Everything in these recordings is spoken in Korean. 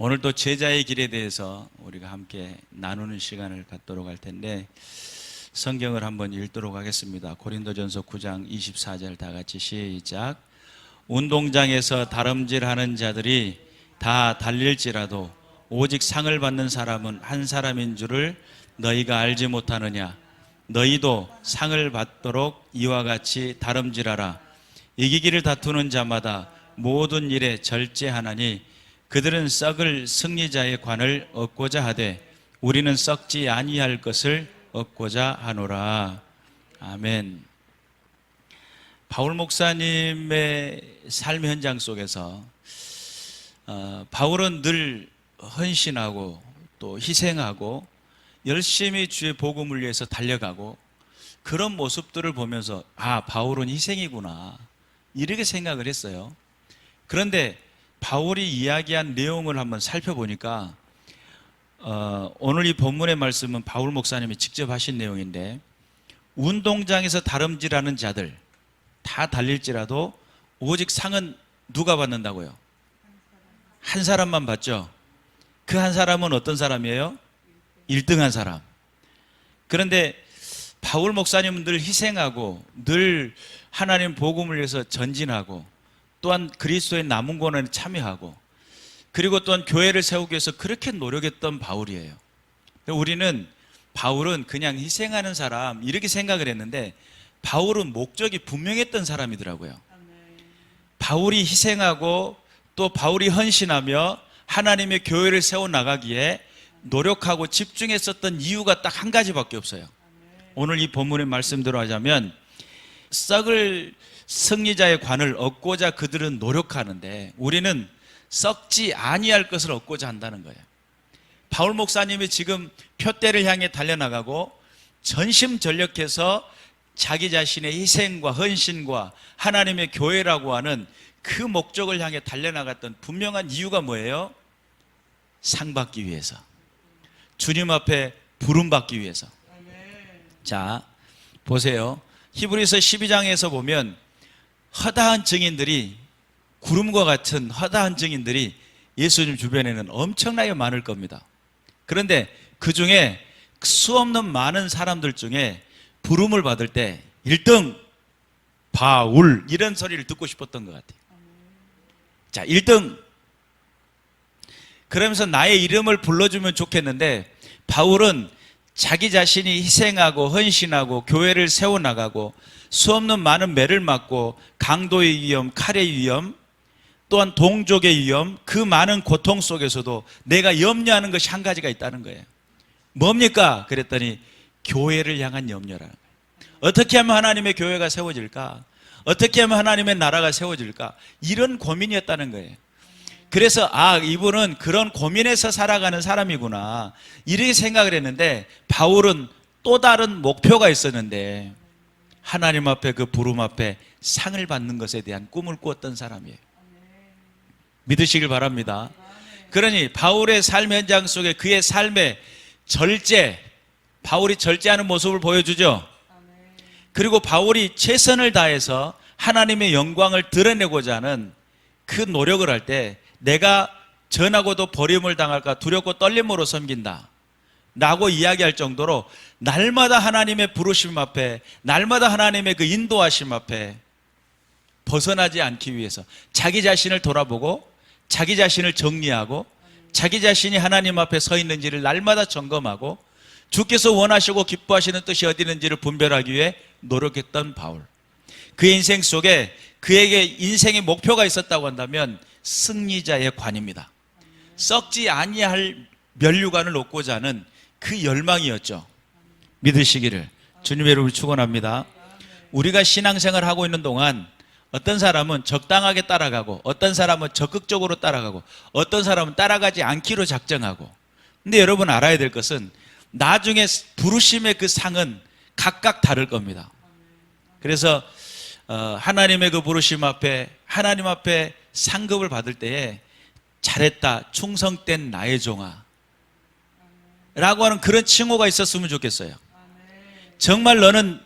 오늘도 제자의 길에 대해서 우리가 함께 나누는 시간을 갖도록 할 텐데, 성경을 한번 읽도록 하겠습니다. 고린도전서 9장 24절 다 같이 시작. 운동장에서 다름질하는 자들이 다 달릴지라도 오직 상을 받는 사람은 한 사람인 줄을 너희가 알지 못하느냐. 너희도 상을 받도록 이와 같이 다름질하라. 이기기를 다투는 자마다 모든 일에 절제하나니 그들은 썩을 승리자의 관을 얻고자 하되 우리는 썩지 아니할 것을 얻고자 하노라. 아멘. 바울 목사님의 삶 현장 속에서 바울은 늘 헌신하고 또 희생하고 열심히 주의 복음을 위해서 달려가고, 그런 모습들을 보면서 바울은 희생이구나 이렇게 생각을 했어요. 그런데 바울이 이야기한 내용을 한번 살펴보니까 오늘 이 본문의 말씀은 바울 목사님이 직접 하신 내용인데, 운동장에서 다름질하는 자들 다 달릴지라도 오직 상은 누가 받는다고요? 한 사람만 받죠. 그 한 사람은 어떤 사람이에요? 1등한 사람. 그런데 바울 목사님은 늘 희생하고 늘 하나님 복음을 위해서 전진하고, 또한 그리스도의 남은 고난에 참여하고, 그리고 또한 교회를 세우기 위해서 그렇게 노력했던 바울이에요. 우리는 바울은 그냥 희생하는 사람 이렇게 생각을 했는데, 바울은 목적이 분명했던 사람이더라고요. 바울이 희생하고 또 바울이 헌신하며 하나님의 교회를 세워나가기에 노력하고 집중했었던 이유가 딱 한 가지밖에 없어요. 오늘 이 본문의 말씀대로 하자면, 썩을 승리자의 관을 얻고자 그들은 노력하는데 우리는 썩지 아니할 것을 얻고자 한다는 거예요. 바울 목사님이 지금 표대를 향해 달려나가고 전심전력해서 자기 자신의 희생과 헌신과 하나님의 교회라고 하는 그 목적을 향해 달려나갔던 분명한 이유가 뭐예요? 상 받기 위해서, 주님 앞에 부름받기 위해서. 자, 보세요. 히브리서 12장에서 보면 허다한 증인들이, 구름과 같은 허다한 증인들이 예수님 주변에는 엄청나게 많을 겁니다. 그런데 그 중에 수없는 많은 사람들 중에 부름을 받을 때 1등 바울 이런 소리를 듣고 싶었던 것 같아요. 자, 1등 그러면서 나의 이름을 불러주면 좋겠는데, 바울은 자기 자신이 희생하고 헌신하고 교회를 세워나가고 수없는 많은 매를 맞고 강도의 위험, 칼의 위험, 또한 동족의 위험, 그 많은 고통 속에서도 내가 염려하는 것이 한 가지가 있다는 거예요. 뭡니까? 그랬더니 교회를 향한 염려라는 거예요. 어떻게 하면 하나님의 교회가 세워질까? 어떻게 하면 하나님의 나라가 세워질까? 이런 고민이었다는 거예요. 그래서 이분은 그런 고민에서 살아가는 사람이구나 이렇게 생각을 했는데, 바울은 또 다른 목표가 있었는데 하나님 앞에 그 부름 앞에 상을 받는 것에 대한 꿈을 꾸었던 사람이에요. 믿으시길 바랍니다. 그러니 바울의 삶 현장 속에 그의 삶의 바울이 절제하는 모습을 보여주죠. 그리고 바울이 최선을 다해서 하나님의 영광을 드러내고자 하는 그 노력을 할 때, 내가 전하고도 버림을 당할까 두렵고 떨림으로 섬긴다 라고 이야기할 정도로 날마다 하나님의 부르심 앞에, 날마다 하나님의 그 인도하심 앞에 벗어나지 않기 위해서 자기 자신을 돌아보고 자기 자신을 정리하고 자기 자신이 하나님 앞에 서 있는지를 날마다 점검하고 주께서 원하시고 기뻐하시는 뜻이 어디 있는지를 분별하기 위해 노력했던 바울. 그의 인생 속에 그에게 인생의 목표가 있었다고 한다면 승리자의 관입니다. 썩지 아니할 면류관을 얻고자 하는 그 열망이었죠. 믿으시기를 주님의 이름으로 축원합니다. 우리가 신앙생활을 하고 있는 동안 어떤 사람은 적당하게 따라가고, 어떤 사람은 적극적으로 따라가고, 어떤 사람은 따라가지 않기로 작정하고. 근데 여러분 알아야 될 것은 나중에 부르심의 그 상은 각각 다를 겁니다. 그래서 하나님의 그 부르심 앞에, 하나님 앞에 상급을 받을 때에 잘했다, 충성된 나의 종아 라고 하는 그런 칭호가 있었으면 좋겠어요. 정말 너는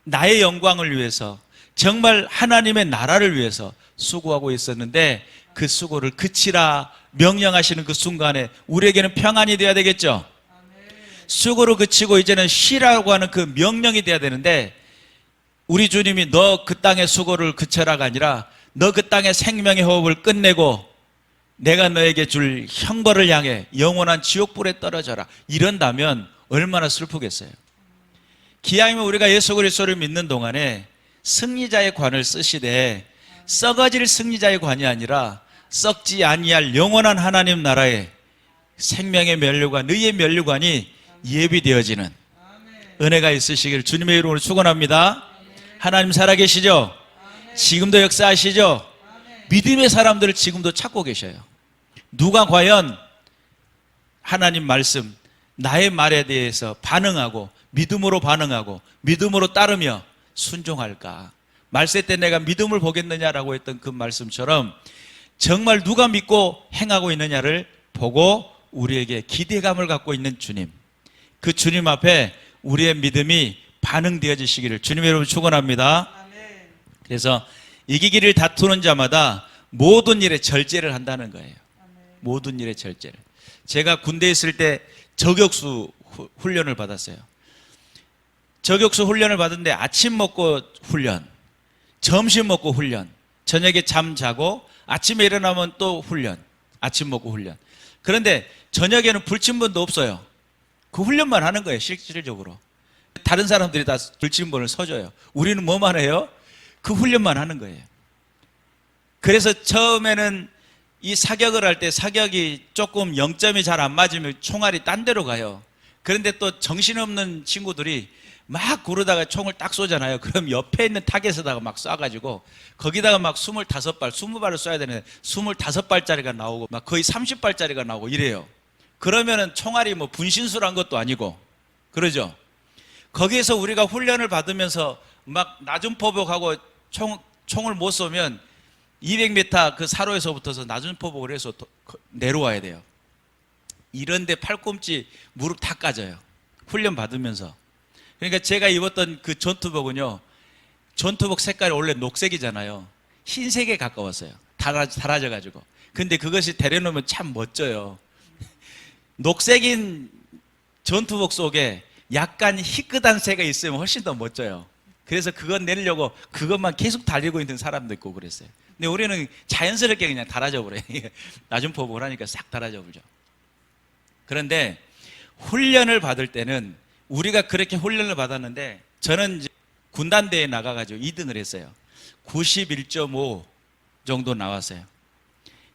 나의 영광을 위해서, 정말 하나님의 나라를 위해서 수고하고 있었는데 그 수고를 그치라 명령하시는 그 순간에 우리에게는 평안이 되어야 되겠죠. 수고를 그치고 이제는 쉬라고 하는 그 명령이 돼야 되는데, 우리 주님이 너 그 땅의 수고를 그쳐라가 아니라 너 그 땅의 생명의 호흡을 끝내고 내가 너에게 줄 형벌을 향해 영원한 지옥불에 떨어져라, 이런다면 얼마나 슬프겠어요. 기왕이면 우리가 예수 그리스도를 믿는 동안에 승리자의 관을 쓰시되, 썩어질 승리자의 관이 아니라 썩지 아니할 영원한 하나님 나라의 생명의 면류관, 너희의 면류관이 예비되어지는 은혜가 있으시기를 주님의 이름으로 축원합니다. 하나님 살아계시죠? 지금도 역사하시죠? 믿음의 사람들을 지금도 찾고 계셔요. 누가 과연 하나님 말씀, 나의 말에 대해서 반응하고 믿음으로 반응하고 믿음으로 따르며 순종할까? 말세 때 내가 믿음을 보겠느냐라고 했던 그 말씀처럼 정말 누가 믿고 행하고 있느냐를 보고 우리에게 기대감을 갖고 있는 주님, 그 주님 앞에 우리의 믿음이 반응되어지시기를 주님의 이름으로 축원합니다. 그래서 이기기를 다투는 자마다 모든 일에 절제를 한다는 거예요. 모든 일에 절제를. 제가 군대에 있을 때 저격수 훈련을 받았어요. 저격수 훈련을 받은데 아침 먹고 훈련, 점심 먹고 훈련, 저녁에 잠 자고 아침에 일어나면 또 훈련, 아침 먹고 훈련. 그런데 저녁에는 불침번도 없어요. 그 훈련만 하는 거예요, 실질적으로. 다른 사람들이 다 불침번을 서줘요. 우리는 뭐만 해요? 그 훈련만 하는 거예요. 그래서 처음에는 이 사격을 할 때 사격이 조금 0점이 잘 안 맞으면 총알이 딴 데로 가요. 그런데 또 정신없는 친구들이 막 구르다가 총을 딱 쏘잖아요. 그럼 옆에 있는 타겟에다가 막 쏴가지고 거기다가 막 25발, 20발을 쏴야 되는데 25발짜리가 나오고 막 거의 30발짜리가 나오고 이래요. 그러면은 총알이 뭐 분신술한 것도 아니고 그러죠. 거기에서 우리가 훈련을 받으면서 막 낮은 포복하고 총을 못 쏘면 200m 그 사로에서부터서 낮은 포복을 해서 내려와야 돼요. 이런데 팔꿈치, 무릎 다 까져요. 훈련 받으면서. 그러니까 제가 입었던 그 전투복은요, 전투복 색깔이 원래 녹색이잖아요. 흰색에 가까웠어요. 달아져가지고. 근데 그것이 데려놓으면 참 멋져요. 녹색인 전투복 속에 약간 희끗한 색이 있으면 훨씬 더 멋져요. 그래서 그건 내려고 그것만 계속 달리고 있는 사람도 있고 그랬어요. 근데 우리는 자연스럽게 그냥 달아져 버려요. 낮은 포복을 하니까 싹 달아져 버죠. 그런데 훈련을 받을 때는 우리가 그렇게 훈련을 받았는데, 저는 이제 군단대에 나가가지고 2등을 했어요. 91.5 정도 나왔어요.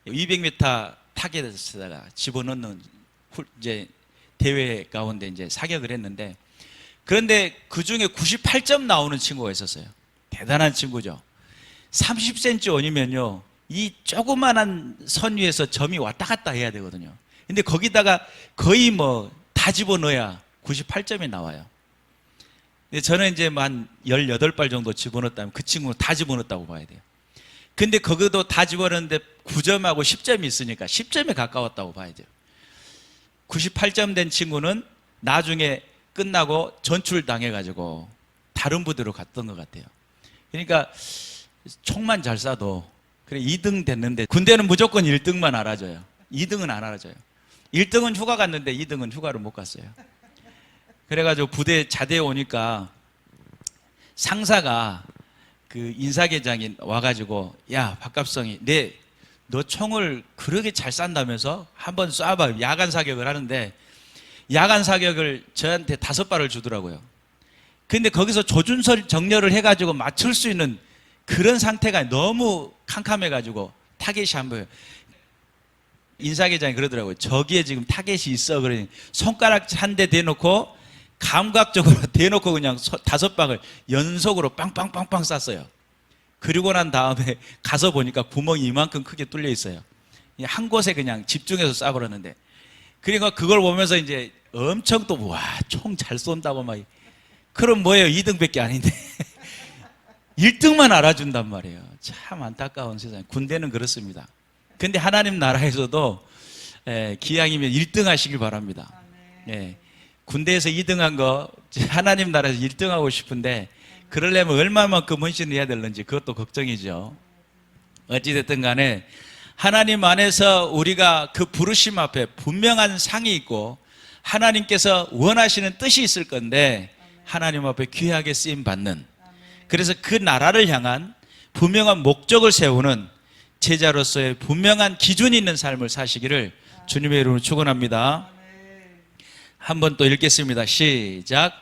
200m 타겟에다가 집어넣는 이제 대회 가운데 이제 사격을 했는데, 그런데 그 중에 98점 나오는 친구가 있었어요. 대단한 친구죠. 30cm 원이면요, 이 조그만한 선 위에서 점이 왔다 갔다 해야 되거든요. 근데 거기다가 거의 뭐 다 집어넣어야 98점이 나와요. 근데 저는 이제 한 18발 정도 집어넣었다면 그 친구는 다 집어넣었다고 봐야 돼요. 근데 거기도 다 집어넣었는데 9점하고 10점이 있으니까 10점에 가까웠다고 봐야 돼요. 98점 된 친구는 나중에 끝나고 전출당해가지고 다른 부대로 갔던 것 같아요. 그러니까 총만 잘 쏴도 그래 2등 됐는데, 군대는 무조건 1등만 알아줘요. 2등은 안 알아줘요. 1등은 휴가 갔는데 2등은 휴가를 못 갔어요. 그래가지고 부대 자대에 오니까 상사가 그 인사계장이 와가지고, 야 박갑성이, 너 총을 그렇게 잘 싼다면서 한번 쏴봐. 야간 사격을 하는데 야간 사격을 저한테 5발을 주더라고요. 근데 거기서 조준설 정렬을 해가지고 맞출 수 있는 그런 상태가 너무 캄캄해가지고 타겟이 안 보여요. 인사계장이 그러더라고요. 저기에 지금 타겟이 있어. 그러니 손가락 한 대 대놓고 감각적으로 대놓고 그냥 5방을 연속으로 빵빵빵빵 쐈어요. 그리고 난 다음에 가서 보니까 구멍이 이만큼 크게 뚫려 있어요. 한 곳에 그냥 집중해서 쏴버렸는데, 그러니까 그걸 보면서 이제 엄청 또 와, 총 잘 쏜다고 막. 그럼 뭐예요? 2등밖에 아닌데 1등만 알아준단 말이에요. 참 안타까운 세상. 군대는 그렇습니다. 근데 하나님 나라에서도 기왕이면 1등 하시길 바랍니다. 군대에서 2등한 거 하나님 나라에서 1등하고 싶은데, 그러려면 얼마만큼 헌신을 해야 되는지 그것도 걱정이죠. 어찌됐든 간에 하나님 안에서 우리가 그 부르심 앞에 분명한 상이 있고 하나님께서 원하시는 뜻이 있을 건데 하나님 앞에 귀하게 쓰임 받는, 그래서 그 나라를 향한 분명한 목적을 세우는 제자로서의 분명한 기준이 있는 삶을 사시기를 주님의 이름으로 축원합니다. 한번 또 읽겠습니다. 시작.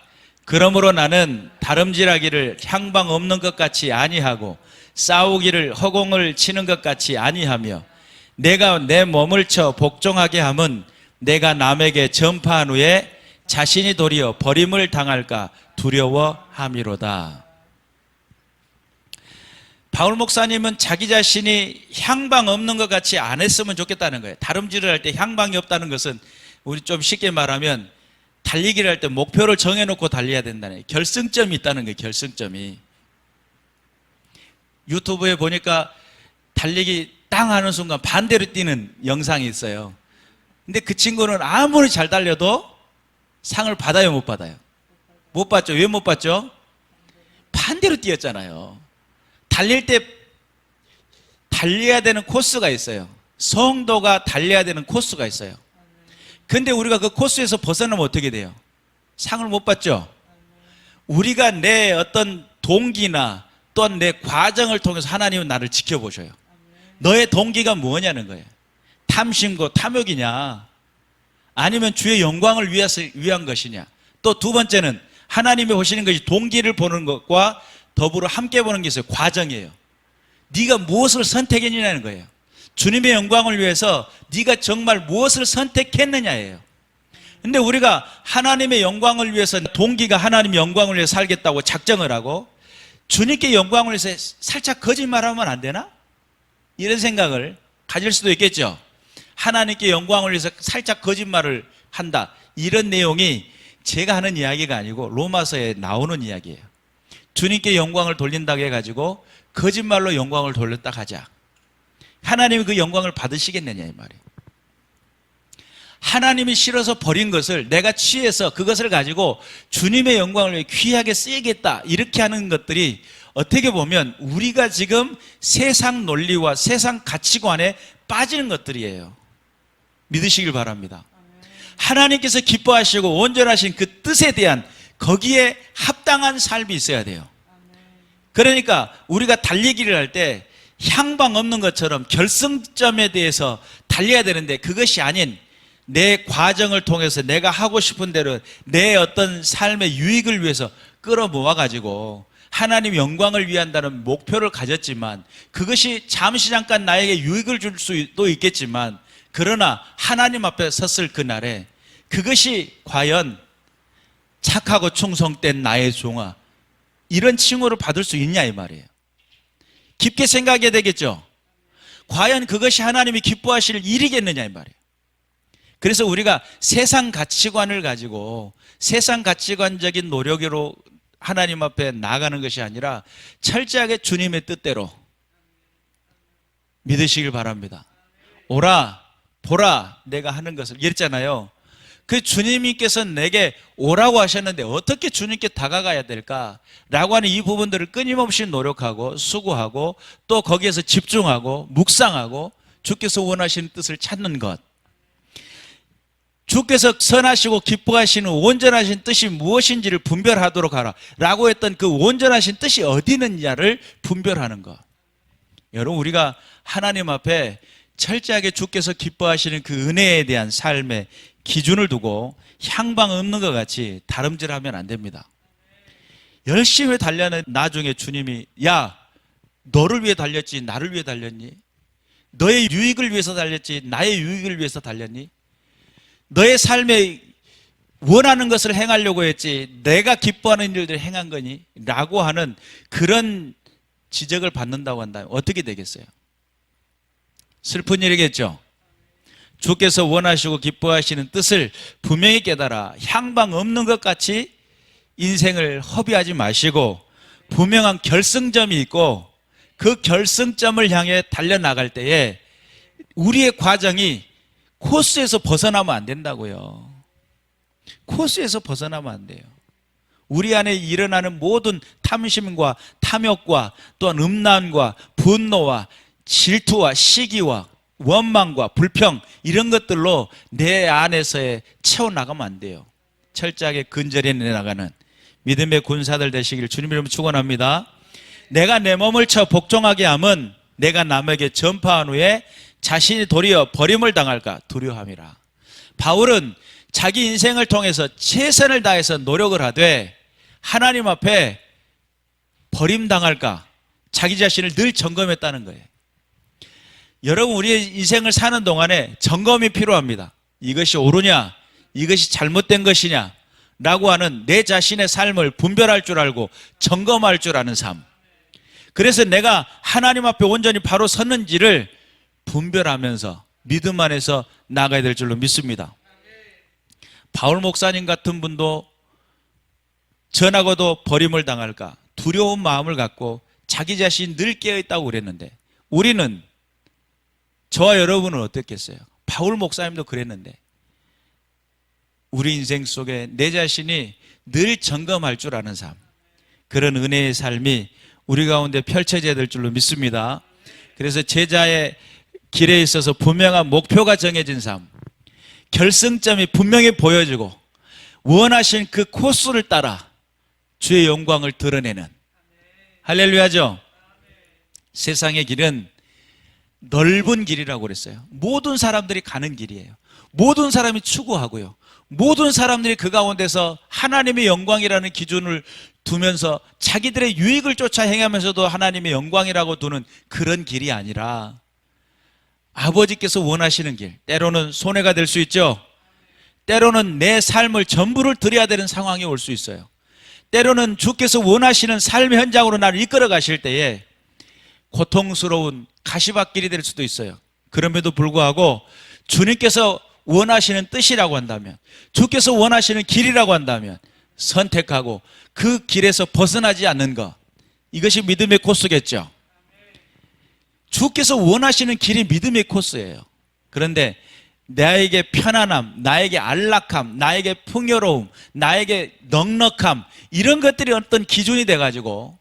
그러므로 나는 다름질하기를 향방 없는 것 같이 아니하고 싸우기를 허공을 치는 것 같이 아니하며 내가 내 몸을 쳐 복종하게 함은 내가 남에게 전파한 후에 자신이 도리어 버림을 당할까 두려워함이로다. 바울 목사님은 자기 자신이 향방 없는 것 같이 안 했으면 좋겠다는 거예요. 다름질을 할 때 향방이 없다는 것은 우리 좀 쉽게 말하면 달리기를 할 때 목표를 정해놓고 달려야 된다는 거예요. 결승점이 있다는 거예요. 결승점이. 유튜브에 보니까 달리기 땅 하는 순간 반대로 뛰는 영상이 있어요. 근데 그 친구는 아무리 잘 달려도 상을 받아요, 못 받아요? 못 받죠. 왜 못 받죠? 반대로 뛰었잖아요. 달릴 때 달려야 되는 코스가 있어요. 성도가 달려야 되는 코스가 있어요. 근데 우리가 그 코스에서 벗어나면 어떻게 돼요? 상을 못 받죠? 우리가 내 어떤 동기나 또한 내 과정을 통해서 하나님은 나를 지켜보셔요. 너의 동기가 뭐냐는 거예요. 탐심고 탐욕이냐, 아니면 주의 영광을 위한 것이냐. 또 두 번째는 하나님이 보시는 것이 동기를 보는 것과 더불어 함께 보는 게 있어요. 과정이에요. 네가 무엇을 선택했느냐는 거예요. 주님의 영광을 위해서 네가 정말 무엇을 선택했느냐예요. 근데 우리가 하나님의 영광을 위해서, 동기가 하나님의 영광을 위해서 살겠다고 작정을 하고 주님께 영광을 위해서 살짝 거짓말하면 안 되나? 이런 생각을 가질 수도 있겠죠. 하나님께 영광을 위해서 살짝 거짓말을 한다, 이런 내용이 제가 하는 이야기가 아니고 로마서에 나오는 이야기예요. 주님께 영광을 돌린다고 해가지고 거짓말로 영광을 돌렸다 하자. 하나님이 그 영광을 받으시겠느냐 이 말이에요. 하나님이 싫어서 버린 것을 내가 취해서 그것을 가지고 주님의 영광을 위해 귀하게 쓰이겠다, 이렇게 하는 것들이 어떻게 보면 우리가 지금 세상 논리와 세상 가치관에 빠지는 것들이에요. 믿으시길 바랍니다. 하나님께서 기뻐하시고 온전하신 그 뜻에 대한, 거기에 합당한 삶이 있어야 돼요. 그러니까 우리가 달리기를 할 때 향방 없는 것처럼 결승점에 대해서 달려야 되는데, 그것이 아닌 내 과정을 통해서 내가 하고 싶은 대로 내 어떤 삶의 유익을 위해서 끌어모아가지고 하나님 영광을 위한다는 목표를 가졌지만, 그것이 잠시 잠깐 나에게 유익을 줄 수도 있겠지만, 그러나 하나님 앞에 섰을 그날에 그것이 과연 착하고 충성된 나의 종아, 이런 칭호를 받을 수 있냐 이 말이에요. 깊게 생각해야 되겠죠. 과연 그것이 하나님이 기뻐하실 일이겠느냐 이 말이에요. 그래서 우리가 세상 가치관을 가지고 세상 가치관적인 노력으로 하나님 앞에 나아가는 것이 아니라 철저하게 주님의 뜻대로 믿으시길 바랍니다. 오라 보라 내가 하는 것을, 이랬잖아요. 그 주님께서 내게 오라고 하셨는데 어떻게 주님께 다가가야 될까라고 하는 이 부분들을 끊임없이 노력하고 수고하고 또 거기에서 집중하고 묵상하고 주께서 원하시는 뜻을 찾는 것, 주께서 선하시고 기뻐하시는 온전하신 뜻이 무엇인지를 분별하도록 하라 라고 했던 그 온전하신 뜻이 어디 있느냐를 분별하는 것. 여러분, 우리가 하나님 앞에 철저하게 주께서 기뻐하시는 그 은혜에 대한 삶의 기준을 두고 향방 없는 것 같이 다름질하면 안 됩니다. 열심히 달려는 나중에 주님이, 야 너를 위해 달렸지 나를 위해 달렸니? 너의 유익을 위해서 달렸지 나의 유익을 위해서 달렸니? 너의 삶에 원하는 것을 행하려고 했지 내가 기뻐하는 일들을 행한 거니? 라고 하는 그런 지적을 받는다고 한다면 어떻게 되겠어요? 슬픈 일이겠죠. 주께서 원하시고 기뻐하시는 뜻을 분명히 깨달아 향방 없는 것 같이 인생을 허비하지 마시고 분명한 결승점이 있고 그 결승점을 향해 달려나갈 때에 우리의 과정이 코스에서 벗어나면 안 된다고요. 코스에서 벗어나면 안 돼요. 우리 안에 일어나는 모든 탐심과 탐욕과 또한 음란과 분노와 질투와 시기와 원망과 불평 이런 것들로 내 안에서의 채워나가면 안 돼요. 철저하게 근절해 나가는 믿음의 군사들 되시기를 주님 이름으로 축원합니다. 내가 내 몸을 쳐 복종하게 함은 내가 남에게 전파한 후에 자신이 도리어 버림을 당할까 두려워함이라. 바울은 자기 인생을 통해서 최선을 다해서 노력을 하되 하나님 앞에 버림당할까 자기 자신을 늘 점검했다는 거예요. 여러분, 우리의 인생을 사는 동안에 점검이 필요합니다. 이것이 옳으냐, 이것이 잘못된 것이냐 라고 하는 내 자신의 삶을 분별할 줄 알고 점검할 줄 아는 삶. 그래서 내가 하나님 앞에 온전히 바로 섰는지를 분별하면서 믿음 안에서 나가야 될 줄로 믿습니다. 바울 목사님 같은 분도 전하고도 버림을 당할까 두려운 마음을 갖고 자기 자신이 늘 깨어있다고 그랬는데, 우리는, 저와 여러분은 어떻겠어요? 바울 목사님도 그랬는데 우리 인생 속에 내 자신이 늘 점검할 줄 아는 삶, 그런 은혜의 삶이 우리 가운데 펼쳐져야 될 줄로 믿습니다. 그래서 제자의 길에 있어서 분명한 목표가 정해진 삶, 결승점이 분명히 보여지고 원하신 그 코스를 따라 주의 영광을 드러내는, 할렐루야죠. 세상의 길은 넓은 길이라고 그랬어요. 모든 사람들이 가는 길이에요. 모든 사람이 추구하고요, 모든 사람들이 그 가운데서 하나님의 영광이라는 기준을 두면서 자기들의 유익을 쫓아 행하면서도 하나님의 영광이라고 두는 그런 길이 아니라 아버지께서 원하시는 길, 때로는 손해가 될 수 있죠. 때로는 내 삶을 전부를 드려야 되는 상황이 올 수 있어요. 때로는 주께서 원하시는 삶의 현장으로 나를 이끌어 가실 때에 고통스러운 가시밭길이 될 수도 있어요. 그럼에도 불구하고 주님께서 원하시는 뜻이라고 한다면, 주께서 원하시는 길이라고 한다면 선택하고 그 길에서 벗어나지 않는 것, 이것이 믿음의 코스겠죠. 주께서 원하시는 길이 믿음의 코스예요. 그런데 나에게 편안함, 나에게 안락함, 나에게 풍요로움, 나에게 넉넉함, 이런 것들이 어떤 기준이 돼가지고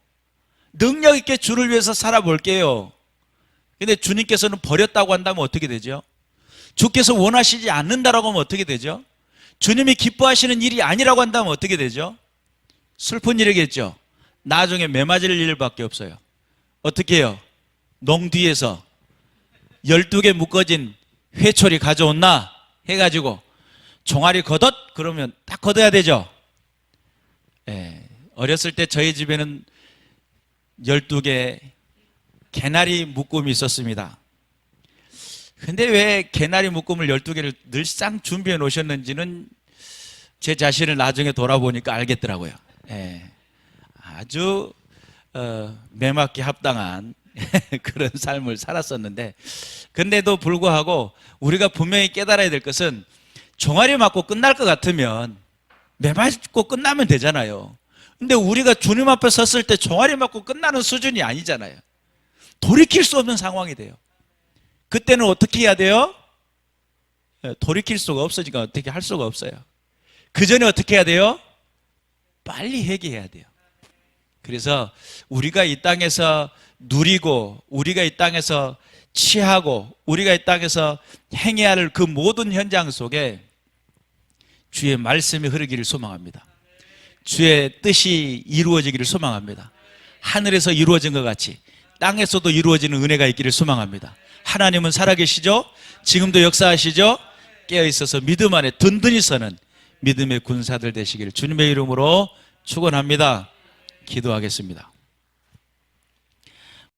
능력 있게 주를 위해서 살아볼게요. 근데 주님께서는 버렸다고 한다면 어떻게 되죠? 주께서 원하시지 않는다라고 하면 어떻게 되죠? 주님이 기뻐하시는 일이 아니라고 한다면 어떻게 되죠? 슬픈 일이겠죠. 나중에 매맞을 일밖에 없어요. 어떻게 해요? 농 뒤에서 12개 묶어진 회초리 가져온나 해가지고 종아리 걷었 그러면 딱 걷어야 되죠. 어렸을 때 저희 집에는 12개 개나리 묶음이 있었습니다. 근데 왜 개나리 묶음을 12개를 늘상 준비해 놓으셨는지는 제 자신을 나중에 돌아보니까 알겠더라고요. 아주 매맞게 합당한 그런 삶을 살았었는데, 근데도 불구하고 우리가 분명히 깨달아야 될 것은 종아리 맞고 끝날 것 같으면 매맞고 끝나면 되잖아요. 근데 우리가 주님 앞에 섰을 때 종아리 맞고 끝나는 수준이 아니잖아요. 돌이킬 수 없는 상황이 돼요. 그때는 어떻게 해야 돼요? 돌이킬 수가 없으니까 어떻게 할 수가 없어요. 그 전에 어떻게 해야 돼요? 빨리 회개해야 돼요. 그래서 우리가 이 땅에서 누리고, 우리가 이 땅에서 취하고, 우리가 이 땅에서 행해야 할 그 모든 현장 속에 주의 말씀이 흐르기를 소망합니다. 주의 뜻이 이루어지기를 소망합니다. 하늘에서 이루어진 것 같이 땅에서도 이루어지는 은혜가 있기를 소망합니다. 하나님은 살아계시죠? 지금도 역사하시죠? 깨어있어서 믿음 안에 든든히 서는 믿음의 군사들 되시기를 주님의 이름으로 축원합니다. 기도하겠습니다.